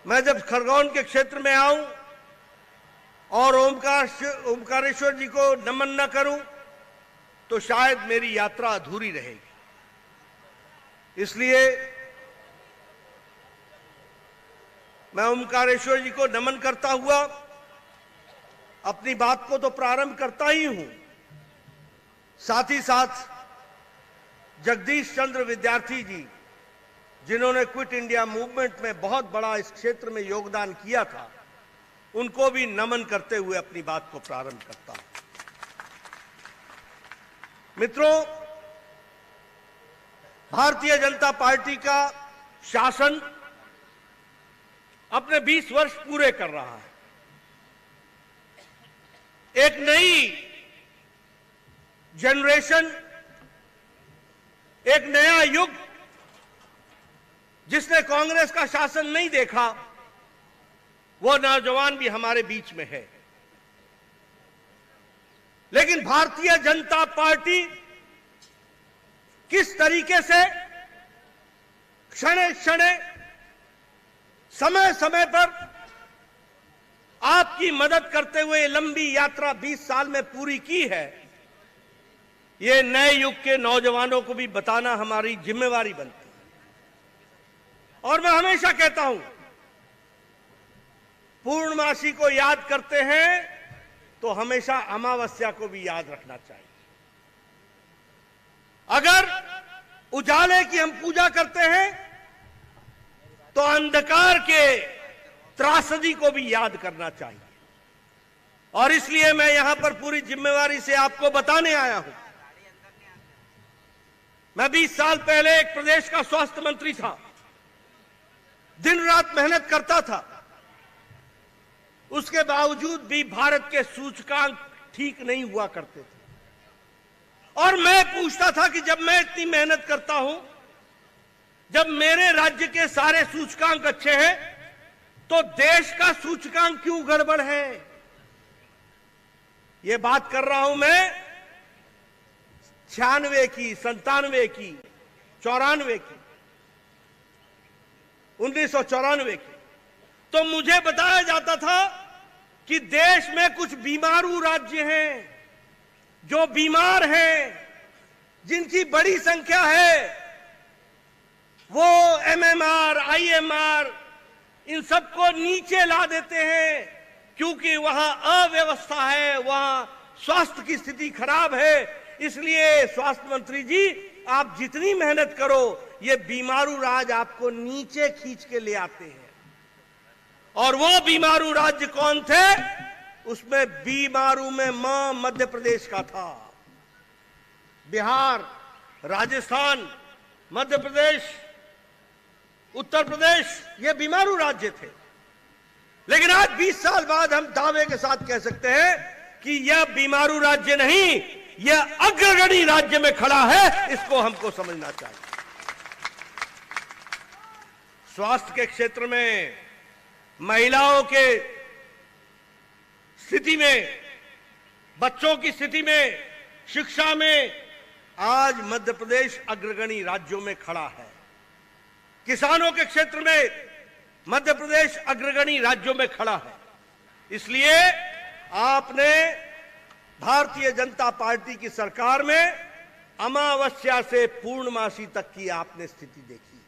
मैं जब खरगोन के क्षेत्र में आऊं और ओमकारेश्वर जी को नमन न करूं तो शायद मेरी यात्रा अधूरी रहेगी। इसलिए मैं ओमकारेश्वर जी को नमन करता हुआ अपनी बात को तो प्रारंभ करता ही हूं, साथ ही साथ जगदीश चंद्र विद्यार्थी जी जिन्होंने क्विट इंडिया मूवमेंट में बहुत बड़ा इस क्षेत्र में योगदान किया था, उनको भी नमन करते हुए अपनी बात को प्रारंभ करता हूं। मित्रों, भारतीय जनता पार्टी का शासन अपने 20 वर्ष पूरे कर रहा है। एक नई जनरेशन, एक नया युग जिसने कांग्रेस का शासन नहीं देखा, वो नौजवान भी हमारे बीच में है। लेकिन भारतीय जनता पार्टी किस तरीके से क्षण क्षण समय समय पर आपकी मदद करते हुए लंबी यात्रा 20 साल में पूरी की है, ये नए युग के नौजवानों को भी बताना हमारी जिम्मेवारी बनती है। और मैं हमेशा कहता हूं, पूर्णमासी को याद करते हैं तो हमेशा अमावस्या को भी याद रखना चाहिए। अगर उजाले की हम पूजा करते हैं तो अंधकार के त्रासदी को भी याद करना चाहिए। और इसलिए मैं यहां पर पूरी जिम्मेवारी से आपको बताने आया हूं। मैं 20 साल पहले एक प्रदेश का स्वास्थ्य मंत्री था, दिन रात मेहनत करता था, उसके बावजूद भी भारत के सूचकांक ठीक नहीं हुआ करते थे। और मैं पूछता था कि जब मैं इतनी मेहनत करता हूं, जब मेरे राज्य के सारे सूचकांक अच्छे हैं, तो देश का सूचकांक क्यों गड़बड़ है? ये बात कर रहा हूं मैं 96 की, 97 की, 94 की, 1994 की। तो मुझे बताया जाता था कि देश में कुछ बीमारू राज्य हैं, जो बीमार हैं, जिनकी बड़ी संख्या है, वो एमएमआर, आईएमआर इन सबको नीचे ला देते हैं, क्योंकि वहां अव्यवस्था है, वहां स्वास्थ्य की स्थिति खराब है। इसलिए स्वास्थ्य मंत्री जी, आप जितनी मेहनत करो, ये बीमारू राज्य आपको नीचे खींच के ले आते हैं। और वो बीमारू राज्य कौन थे? उसमें बीमारू में मां मध्य प्रदेश का था। बिहार, राजस्थान, मध्य प्रदेश, उत्तर प्रदेश, ये बीमारू राज्य थे। लेकिन आज 20 साल बाद हम दावे के साथ कह सकते हैं कि यह बीमारू राज्य नहीं, यह अग्रगणी राज्य में खड़ा है। इसको हमको समझना चाहिए। स्वास्थ्य के क्षेत्र में, महिलाओं के स्थिति में, बच्चों की स्थिति में, शिक्षा में आज मध्य प्रदेश अग्रगणी राज्यों में खड़ा है। किसानों के क्षेत्र में मध्य प्रदेश अग्रगणी राज्यों में खड़ा है। इसलिए आपने भारतीय जनता पार्टी की सरकार में अमावस्या से पूर्णमासी तक की आपने स्थिति देखी,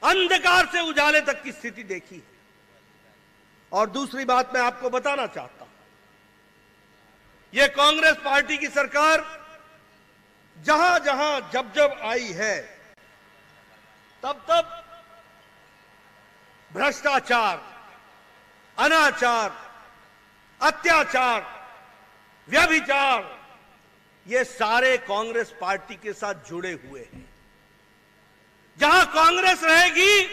अंधकार से उजाले तक की स्थिति देखी। और दूसरी बात मैं आपको बताना चाहता हूं, यह कांग्रेस पार्टी की सरकार जहां जहां जब जब आई है, तब तब भ्रष्टाचार, अनाचार, अत्याचार, व्यभिचार, ये सारे कांग्रेस पार्टी के साथ जुड़े हुए हैं। जहां कांग्रेस रहेगी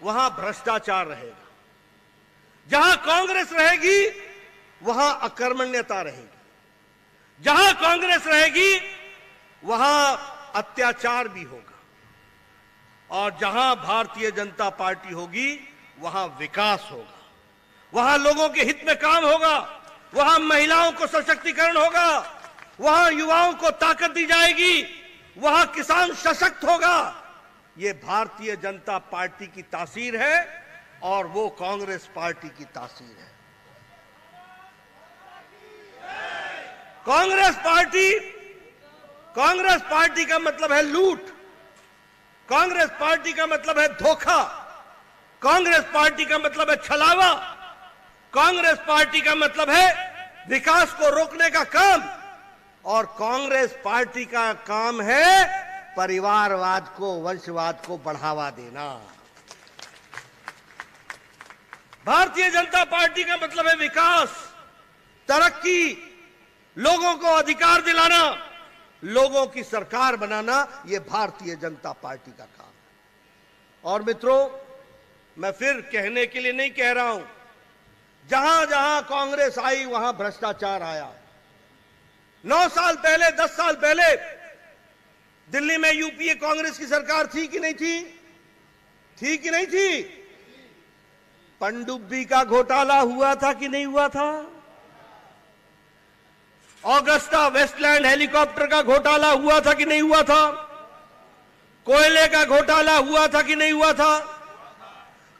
वहां भ्रष्टाचार रहेगा, जहां कांग्रेस रहेगी वहां अकर्मण्यता रहेगी, जहां कांग्रेस रहेगी वहां अत्याचार भी होगा, और जहां भारतीय जनता पार्टी होगी वहां विकास होगा, वहां लोगों के हित में काम होगा, वहां महिलाओं को सशक्तिकरण होगा, वहां युवाओं को ताकत दी जाएगी, वहां किसान सशक्त होगा। ये भारतीय जनता पार्टी की तासीर है। और वो कांग्रेस पार्टी की तासीर है। कांग्रेस पार्टी का मतलब है लूट, कांग्रेस पार्टी का मतलब है धोखा, कांग्रेस पार्टी का मतलब है छलावा, कांग्रेस पार्टी का मतलब है विकास को रोकने का काम, और कांग्रेस पार्टी का काम है परिवारवाद को, वंशवाद को बढ़ावा देना। भारतीय जनता पार्टी का मतलब है विकास, तरक्की, लोगों को अधिकार दिलाना, लोगों की सरकार बनाना। यह भारतीय जनता पार्टी का काम है। और मित्रों, मैं फिर कहने के लिए नहीं कह रहा हूं, जहां जहां कांग्रेस आई वहां भ्रष्टाचार आया। 9 साल पहले, 10 साल पहले दिल्ली में यूपीए कांग्रेस की सरकार थी कि नहीं थी? थी कि नहीं थी? पनडुब्बी का घोटाला हुआ था कि नहीं हुआ था? ऑगस्टा वेस्टलैंड हेलीकॉप्टर का घोटाला हुआ था कि नहीं हुआ था? कोयले का घोटाला हुआ था कि नहीं हुआ था?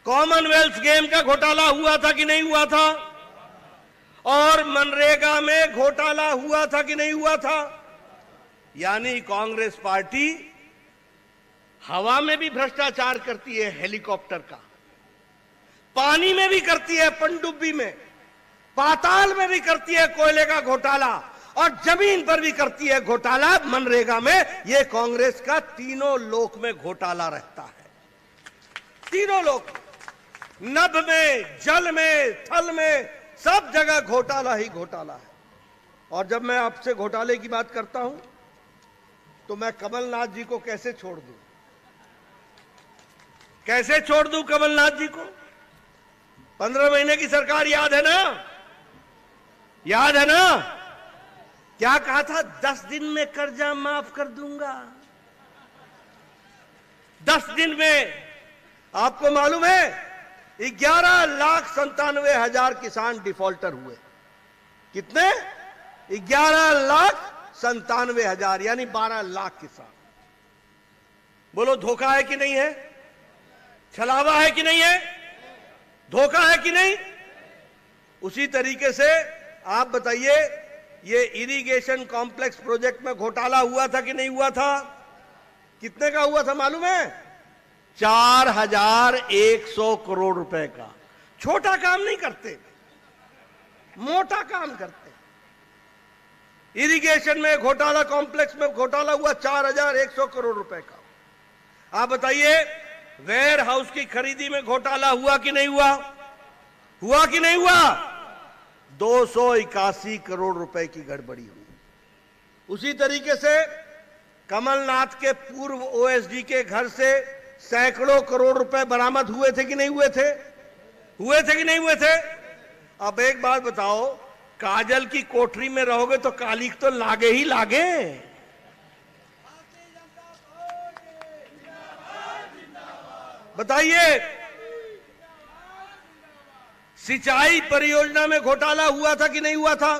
कॉमनवेल्थ गेम का घोटाला हुआ था कि नहीं हुआ था? और मनरेगा में घोटाला हुआ था कि नहीं हुआ था? यानी कांग्रेस पार्टी हवा में भी भ्रष्टाचार करती है, हेलीकॉप्टर का, पानी में भी करती है, पनडुब्बी में, पाताल में भी करती है कोयले का घोटाला, और जमीन पर भी करती है घोटाला मनरेगा में। यह कांग्रेस का तीनों लोक में घोटाला रहता है। तीनों लोक, नभ में, जल में, थल में, सब जगह घोटाला ही घोटाला है। और जब मैं आपसे घोटाले की बात करता हूं तो मैं कमलनाथ जी को कैसे छोड़ दूं? कैसे छोड़ दूं कमलनाथ जी को? 15 महीने की सरकार याद है ना? याद है ना? क्या कहा था? 10 दिन में कर्जा माफ कर दूंगा। 10 दिन में। आपको मालूम है 11,97,000 किसान डिफॉल्टर हुए। कितने? 11,97,000, यानी 12 लाख किसान। बोलो धोखा है कि नहीं है? छलावा है कि नहीं है? धोखा है कि नहीं? उसी तरीके से आप बताइए, ये इरिगेशन कॉम्प्लेक्स प्रोजेक्ट में घोटाला हुआ था कि नहीं हुआ था? कितने का हुआ था मालूम है? 4,100 करोड़ रुपए का। छोटा काम नहीं करते, मोटा काम करते। इरिगेशन में घोटाला, कॉम्प्लेक्स में घोटाला हुआ 4,100 करोड़ रुपए का। आप बताइए, वेयर हाउस की खरीदी में घोटाला हुआ कि नहीं हुआ? हुआ कि नहीं हुआ? 281 करोड़ रुपए की गड़बड़ी हुई। उसी तरीके से कमलनाथ के पूर्व ओएसडी के घर से सैकड़ों करोड़ रुपए बरामद हुए थे कि नहीं हुए थे? हुए थे कि नहीं हुए थे? अब एक बात बताओ, काजल की कोठरी में रहोगे तो कालिक तो लागे ही लागे। बताइए, सिंचाई परियोजना में घोटाला हुआ था कि नहीं हुआ था?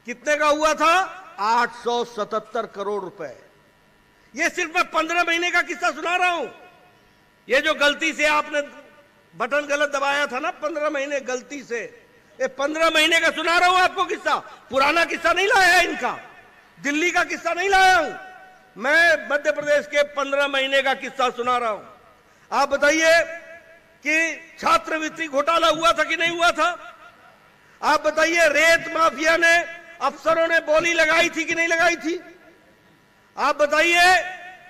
कितने का हुआ था? 877 करोड़ रुपए। ये सिर्फ मैं 15 महीने का किस्सा सुना रहा हूं। ये जो गलती से आपने बटन गलत दबाया था ना, 15 महीने गलती से, ये 15 महीने का सुना रहा हूं आपको किस्सा। पुराना किस्सा नहीं लाया है इनका, दिल्ली का किस्सा नहीं लाया हूं मैं, मध्य प्रदेश के 15 महीने का किस्सा सुना रहा हूं। आप बताइए कि छात्रवृत्ति घोटाला हुआ था कि नहीं हुआ था? आप बताइए, रेत माफिया ने, अफसरों ने बोली लगाई थी कि नहीं लगाई थी? आप बताइए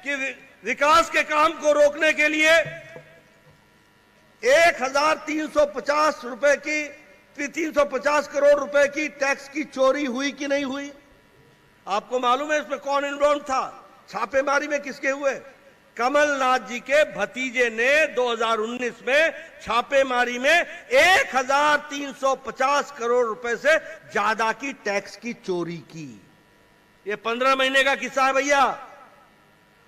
कि विकास के काम को रोकने के लिए 1,350 रुपए की, 350 करोड़ रुपए की टैक्स की चोरी हुई कि नहीं हुई? आपको मालूम है इसमें कौन इन्वॉल्व था? छापेमारी में किसके हुए? कमलनाथ जी के भतीजे ने 2019 में छापेमारी में 1,350 करोड़ रुपए से ज्यादा की टैक्स की चोरी की। ये 15 महीने का किस्सा है भैया।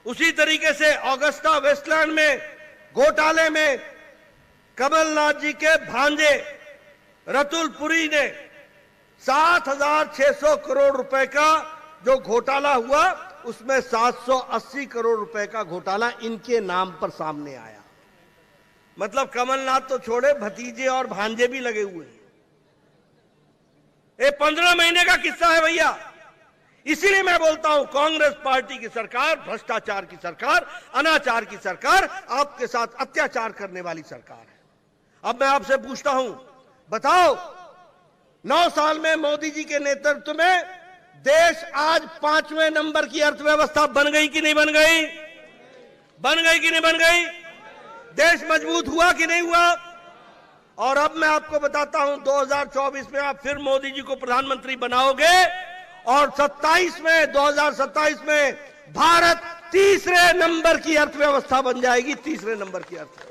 उसी तरीके से ऑगस्टा वेस्टलैंड में घोटाले में कमलनाथ जी के भांजे रतुल पुरी ने 7,600 करोड़ रुपए का जो घोटाला हुआ, उसमें 780 करोड़ रुपए का घोटाला इनके नाम पर सामने आया। मतलब कमलनाथ तो छोड़े, भतीजे और भांजे भी लगे हुए हैं। ये 15 महीने का किस्सा है भैया। इसीलिए मैं बोलता हूं, कांग्रेस पार्टी की सरकार भ्रष्टाचार की सरकार, अनाचार की सरकार, आपके साथ अत्याचार करने वाली सरकार है। अब मैं आपसे पूछता हूं, बताओ 9 साल में मोदी जी के नेतृत्व में देश आज 5वें नंबर की अर्थव्यवस्था बन गई कि नहीं बन गई? बन गई कि नहीं बन गई? देश मजबूत हुआ कि नहीं हुआ? और अब मैं आपको बताता हूं, 2024 में आप फिर मोदी जी को प्रधानमंत्री बनाओगे और 2027 में भारत तीसरे नंबर की अर्थव्यवस्था बन जाएगी, तीसरे नंबर की अर्थव्यवस्था।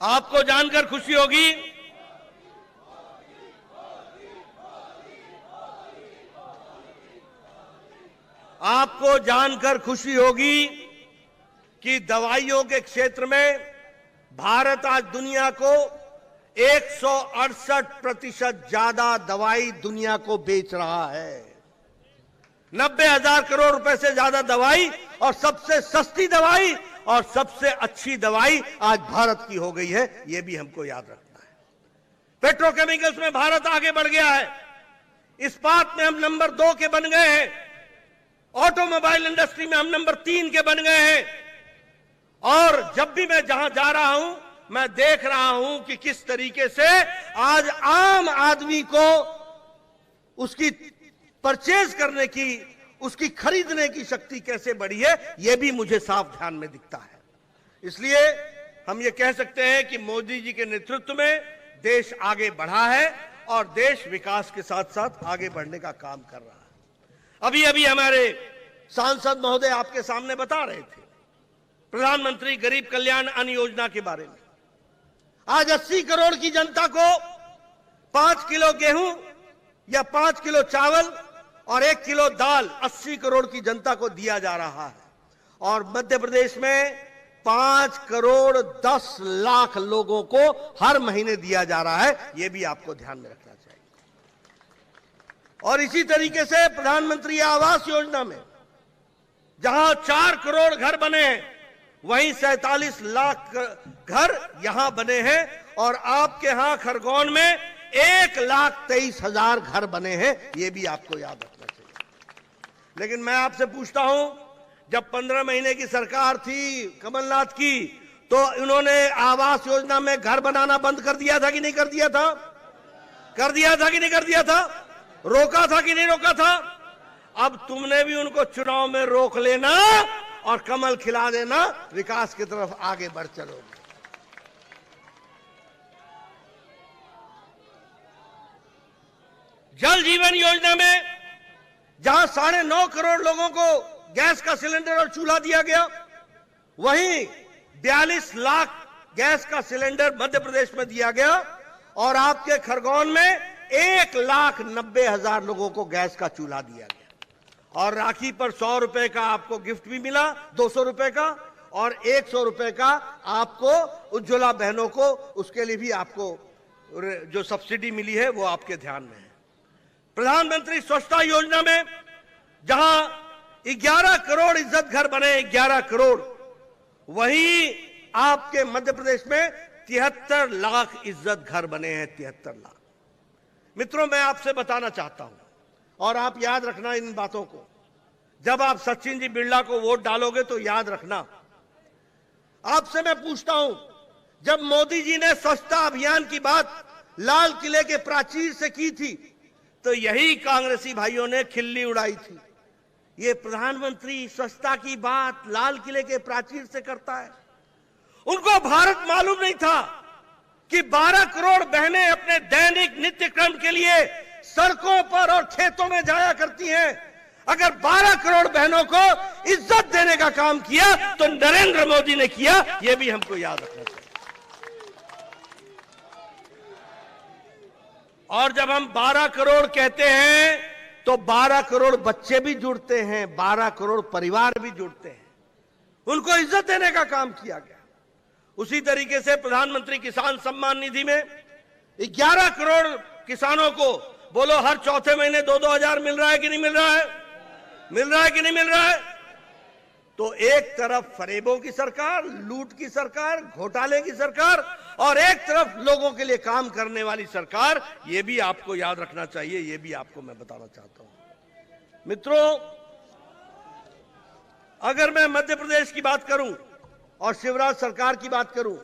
आपको जानकर खुशी होगी, आपको जानकर खुशी होगी कि दवाइयों के क्षेत्र में भारत आज दुनिया को 168% ज्यादा दवाई दुनिया को बेच रहा है। 90,000 करोड़ रुपए से ज्यादा दवाई, और सबसे सस्ती दवाई और सबसे अच्छी दवाई आज भारत की हो गई है। यह भी हमको याद रखना है। पेट्रोकेमिकल्स में भारत आगे बढ़ गया है। इस्पात में हम नंबर 2 के बन गए हैं। ऑटोमोबाइल इंडस्ट्री में हम नंबर 3 के बन गए हैं। और जब भी मैं जहां जा रहा हूं, मैं देख रहा हूं कि किस तरीके से आज आम आदमी को उसकी परचेज करने की, उसकी खरीदने की शक्ति कैसे बढ़ी है, यह भी मुझे साफ ध्यान में दिखता है। इसलिए हम ये कह सकते हैं कि मोदी जी के नेतृत्व में देश आगे बढ़ा है और देश विकास के साथ साथ आगे बढ़ने का काम कर रहा है। अभी अभी हमारे सांसद महोदय आपके सामने बता रहे थे प्रधानमंत्री गरीब कल्याण अन्न योजना के बारे में। आज 80 करोड़ की जनता को 5 किलो गेहूं या 5 किलो चावल और 1 किलो दाल 80 करोड़ की जनता को दिया जा रहा है। और मध्य प्रदेश में 5 करोड़ 10 लाख लोगों को हर महीने दिया जा रहा है। यह भी आपको ध्यान में रखना चाहिए। और इसी तरीके से प्रधानमंत्री आवास योजना में जहां 4 करोड़ घर बने हैं, वहीं 47 लाख घर यहां बने हैं। और आपके यहां खरगोन में 1,23,000 घर बने हैं। यह भी आपको याद रखना चाहिए। लेकिन मैं आपसे पूछता हूं, जब 15 महीने की सरकार थी कमलनाथ की, तो इन्होंने आवास योजना में घर बनाना बंद कर दिया था कि नहीं कर दिया था? कर दिया था कि नहीं कर दिया था? रोका था कि नहीं रोका था? अब तुमने भी उनको चुनाव में रोक लेना और कमल खिला देना, विकास की तरफ आगे बढ़ चलोगे। जल जीवन योजना में जहां 9.5 करोड़ लोगों को गैस का सिलेंडर और चूल्हा दिया गया, वहीं 42 लाख गैस का सिलेंडर मध्य प्रदेश में दिया गया। और आपके खरगोन में 1,90,000 लोगों को गैस का चूल्हा दिया गया। और राखी पर 100 रुपए का आपको गिफ्ट भी मिला, 200 रुपए का, और 100 रुपए का आपको उज्ज्वला बहनों को, उसके लिए भी आपको जो सब्सिडी मिली है वो आपके ध्यान में है। प्रधानमंत्री स्वच्छता योजना में जहां 11 करोड़ इज्जत घर बने, 11 करोड़, वहीं आपके मध्य प्रदेश में 73 लाख इज्जत घर बने हैं। 73 लाख। मित्रों, मैं आपसे बताना चाहता हूं, और आप याद रखना इन बातों को, जब आप सचिन जी बिरला को वोट डालोगे तो याद रखना। आपसे मैं पूछता हूं, जब मोदी जी ने स्वच्छता अभियान की बात लाल किले के प्राचीर से की थी, तो यही कांग्रेसी भाइयों ने खिल्ली उड़ाई थी। ये प्रधानमंत्री स्वच्छता की बात लाल किले के प्राचीर से करता है। उनको भारत मालूम नहीं था कि 12 करोड़ बहनें अपने दैनिक नित्य क्रम के लिए सड़कों पर और खेतों में जाया करती हैं। अगर 12 करोड़ बहनों को इज्जत देने का काम किया तो नरेंद्र मोदी ने किया। यह भी हमको याद रखना चाहिए। और जब हम 12 करोड़ कहते हैं तो 12 करोड़ बच्चे भी जुड़ते हैं, 12 करोड़ परिवार भी जुड़ते हैं। उनको इज्जत देने का काम किया गया। उसी तरीके से प्रधानमंत्री किसान सम्मान निधि में 11 करोड़ किसानों को बोलो हर चौथे महीने 2-2 हजार मिल रहा है कि नहीं मिल रहा है? मिल रहा है कि नहीं मिल रहा है? तो एक तरफ फरेबों की सरकार, लूट की सरकार, घोटाले की सरकार, और एक तरफ लोगों के लिए काम करने वाली सरकार। यह भी आपको याद रखना चाहिए, यह भी आपको मैं बताना चाहता हूं। मित्रों, अगर मैं मध्य प्रदेश की बात करूं और शिवराज सरकार की बात करूं,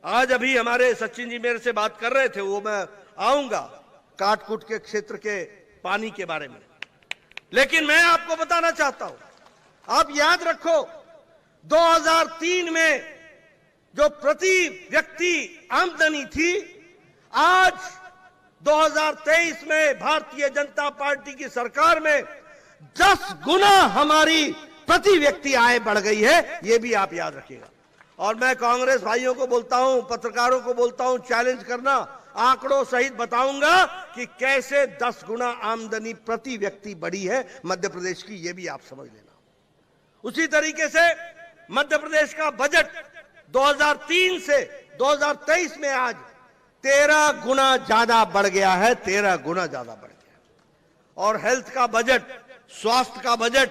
आज अभी हमारे सचिन जी मेरे से बात कर रहे थे, वो मैं आऊंगा काटकुट के क्षेत्र के पानी के बारे में, लेकिन मैं आपको बताना चाहता हूं, आप याद रखो 2003 में जो प्रति व्यक्ति आमदनी थी, आज 2023 में भारतीय जनता पार्टी की सरकार में 10 गुना हमारी प्रति व्यक्ति आय बढ़ गई है। यह भी आप याद रखिएगा। और मैं कांग्रेस भाइयों को बोलता हूं, पत्रकारों को बोलता हूं, चैलेंज करना, आंकड़ों सहित बताऊंगा कि कैसे 10 गुना आमदनी प्रति व्यक्ति बढ़ी है मध्य प्रदेश की। यह भी आप समझ लेना। उसी तरीके से मध्य प्रदेश का बजट 2003 से 2023 में आज 13 गुना ज्यादा बढ़ गया है, 13 गुना ज्यादा बढ़ गया। और हेल्थ का बजट, स्वास्थ्य का बजट,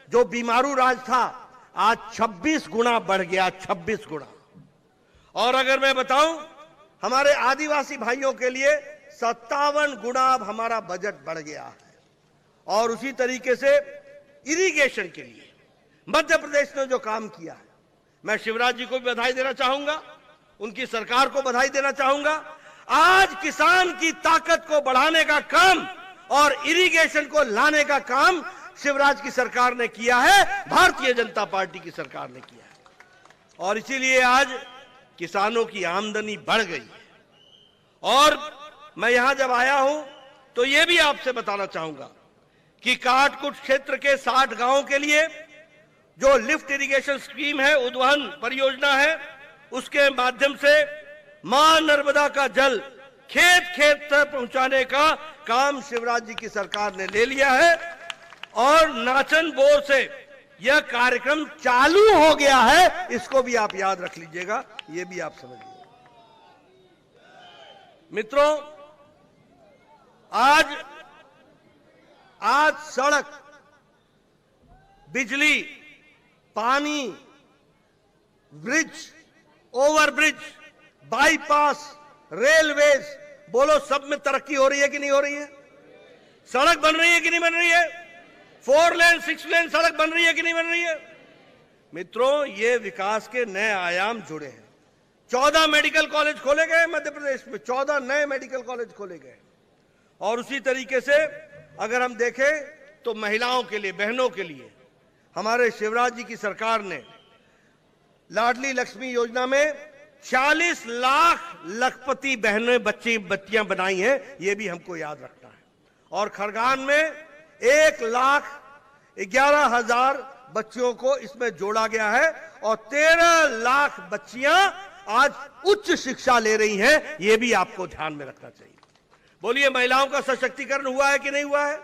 जो बीमारू राज था, आज 26 गुना बढ़ गया, 26 गुना। और अगर मैं बताऊं, हमारे आदिवासी भाइयों के लिए 57 गुना हमारा बजट बढ़ गया है। और उसी तरीके से इरिगेशन के लिए मध्य प्रदेश ने जो काम किया है, मैं शिवराज जी को भी बधाई देना चाहूंगा, उनकी सरकार को बधाई देना चाहूंगा। आज किसान की ताकत को बढ़ाने का काम और इरिगेशन को लाने का काम शिवराज की सरकार ने किया है, भारतीय जनता पार्टी की सरकार ने किया है। और इसीलिए आज किसानों की आमदनी बढ़ गई है। और मैं यहां जब आया हूं तो यह भी आपसे बताना चाहूंगा कि काटकुट क्षेत्र के 60 गांवों के लिए जो लिफ्ट इरिगेशन स्कीम है, उद्वहन परियोजना है, उसके माध्यम से मां नर्मदा का जल खेत खेत तक पहुंचाने का काम शिवराज जी की सरकार ने ले लिया है। और नाचन बोर से यह कार्यक्रम चालू हो गया है, इसको भी आप याद रख लीजिएगा, यह भी आप समझ लीजिए। मित्रों, आज सड़क, बिजली, पानी, ब्रिज, ओवरब्रिज, बाईपास, रेलवेज, बोलो सब में तरक्की हो रही है कि नहीं हो रही है? सड़क बन रही है कि नहीं बन रही है? 4 लेन 6 लेन सड़क बन रही है कि नहीं बन रही है? मित्रों, ये विकास के नए आयाम जुड़े हैं। 14 मेडिकल कॉलेज खोले गए मध्य प्रदेश में, 14 नए मेडिकल कॉलेज खोले गए। और उसी तरीके से अगर हम देखें तो महिलाओं के लिए, बहनों के लिए हमारे शिवराज जी की सरकार ने लाडली लक्ष्मी योजना में 40 लाख लखपति बहनें, बच्चियां बनाई हैं, ये भी हमको याद रखना है। और खरगान में 1,11,000 बच्चियों को इसमें जोड़ा गया है और 13 लाख बच्चियां आज उच्च शिक्षा ले रही हैं, ये भी आपको ध्यान में रखना चाहिए। बोलिए, महिलाओं का सशक्तिकरण हुआ है कि नहीं हुआ है?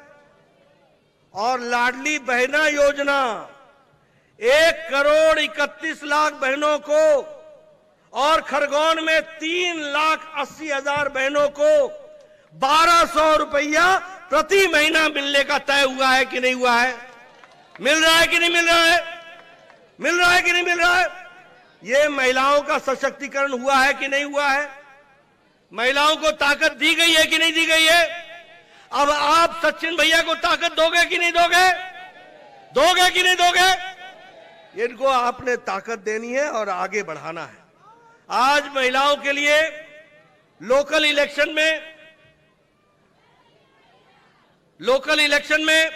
और लाडली बहना योजना 1,31,00,000 बहनों को और खरगोन में 3,80,000 बहनों को 1,200 रुपया प्रति महीना मिलने का तय हुआ है कि नहीं हुआ है? मिल रहा है कि नहीं मिल रहा है? मिल रहा है कि नहीं मिल रहा है? ये महिलाओं का सशक्तिकरण हुआ है कि नहीं हुआ है? महिलाओं को ताकत दी गई है कि नहीं दी गई है? अब आप सचिन भैया को ताकत दोगे कि नहीं दोगे? दोगे कि नहीं दोगे? इनको आपने ताकत देनी है और आगे बढ़ाना है। आज महिलाओं के लिए लोकल इलेक्शन में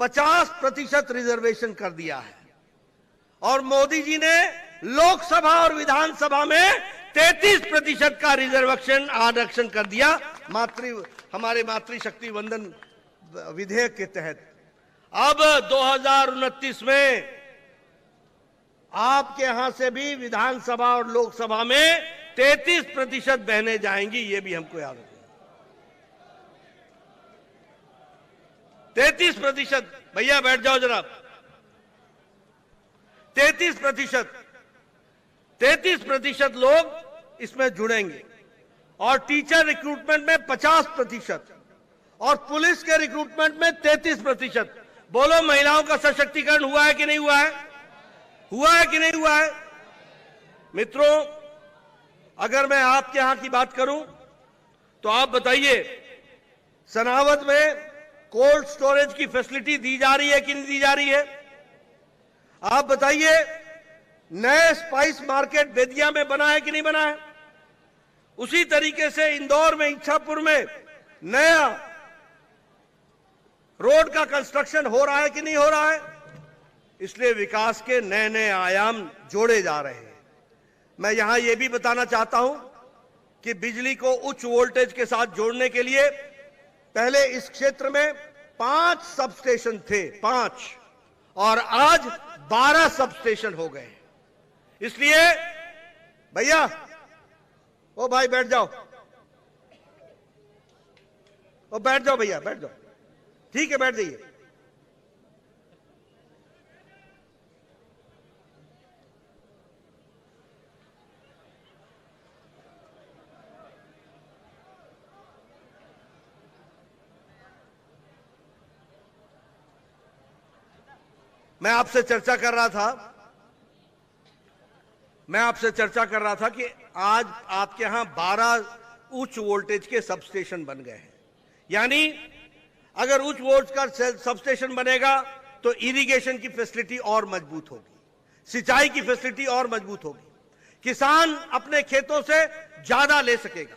50% रिजर्वेशन कर दिया है। और मोदी जी ने लोकसभा और विधानसभा में 33% का रिजर्वेशन आरक्षण कर दिया हमारे मातृशक्ति वंदन विधेयक के तहत। अब 2029 में आपके यहां से भी विधानसभा और लोकसभा में 33% बहनें जाएंगी, ये भी हमको याद रखना। 33%, भैया बैठ जाओ जरा। 33% लोग इसमें जुड़ेंगे। और टीचर रिक्रूटमेंट में 50% और पुलिस के रिक्रूटमेंट में 33%। बोलो, महिलाओं का सशक्तिकरण हुआ है कि नहीं हुआ है? हुआ है कि नहीं हुआ है? मित्रों, अगर मैं आपके यहां की बात करूं तो आप बताइए, सनावद में कोल्ड स्टोरेज की फैसिलिटी दी जा रही है कि नहीं दी जा रही है? आप बताइए, नए स्पाइस मार्केट बेदिया में बना है कि नहीं बना है? उसी तरीके से इंदौर में, इच्छापुर में नया रोड का कंस्ट्रक्शन हो रहा है कि नहीं हो रहा है? इसलिए विकास के नए नए आयाम जोड़े जा रहे हैं। मैं यहां यह भी बताना चाहता हूं कि बिजली को उच्च वोल्टेज के साथ जोड़ने के लिए पहले इस क्षेत्र में 5 सब स्टेशन थे, 5, और आज 12 सब स्टेशन हो गए। इसलिए भैया, ओ भाई बैठ जाओ, ओ बैठ जाओ भैया, बैठ जाओ, ठीक है, बैठ जाइए। मैं आपसे चर्चा कर रहा था कि आज आपके यहां 12 उच्च वोल्टेज के सबस्टेशन बन गए हैं। यानी अगर उच्च वोल्टेज का सबस्टेशन बनेगा तो इरिगेशन की फैसिलिटी और मजबूत होगी, सिंचाई की फैसिलिटी और मजबूत होगी, किसान अपने खेतों से ज्यादा ले सकेगा,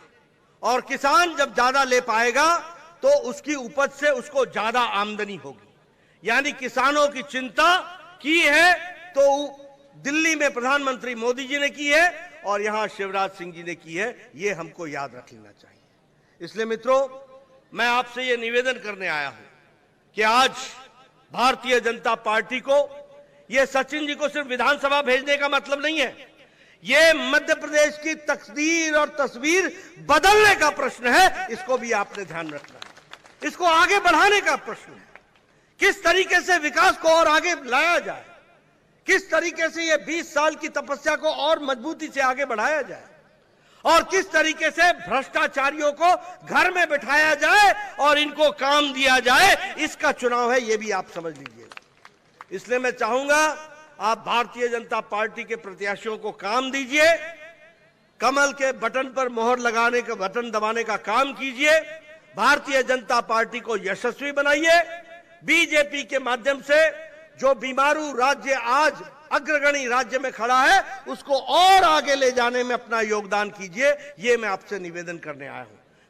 और किसान जब ज्यादा ले पाएगा तो उसकी उपज से उसको ज्यादा आमदनी होगी। यानी किसानों की चिंता की है तो दिल्ली में प्रधानमंत्री मोदी जी ने की है और यहां शिवराज सिंह जी ने की है, यह हमको याद रख लेना चाहिए। इसलिए मित्रों, मैं आपसे यह निवेदन करने आया हूं कि आज भारतीय जनता पार्टी को, यह सचिन जी को सिर्फ विधानसभा भेजने का मतलब नहीं है, यह मध्य प्रदेश की तकदीर और तस्वीर बदलने का प्रश्न है। इसको भी आपने ध्यान रखना है, इसको आगे बढ़ाने का प्रश्न है। किस तरीके से विकास को और आगे लाया जाए, किस तरीके से ये 20 साल की तपस्या को और मजबूती से आगे बढ़ाया जाए, और किस तरीके से भ्रष्टाचारियों को घर में बिठाया जाए और इनको काम दिया जाए, इसका चुनाव है, ये भी आप समझ लीजिए। इसलिए मैं चाहूंगा आप भारतीय जनता पार्टी के प्रत्याशियों को काम दीजिए, कमल के बटन पर मोहर लगाने का, बटन दबाने का काम कीजिए, भारतीय जनता पार्टी को यशस्वी बनाइए। बीजेपी के माध्यम से जो बीमारू राज्य आज अग्रगणी राज्य में खड़ा है, उसको और आगे ले जाने में अपना योगदान कीजिए, ये मैं आपसे निवेदन करने आया हूं।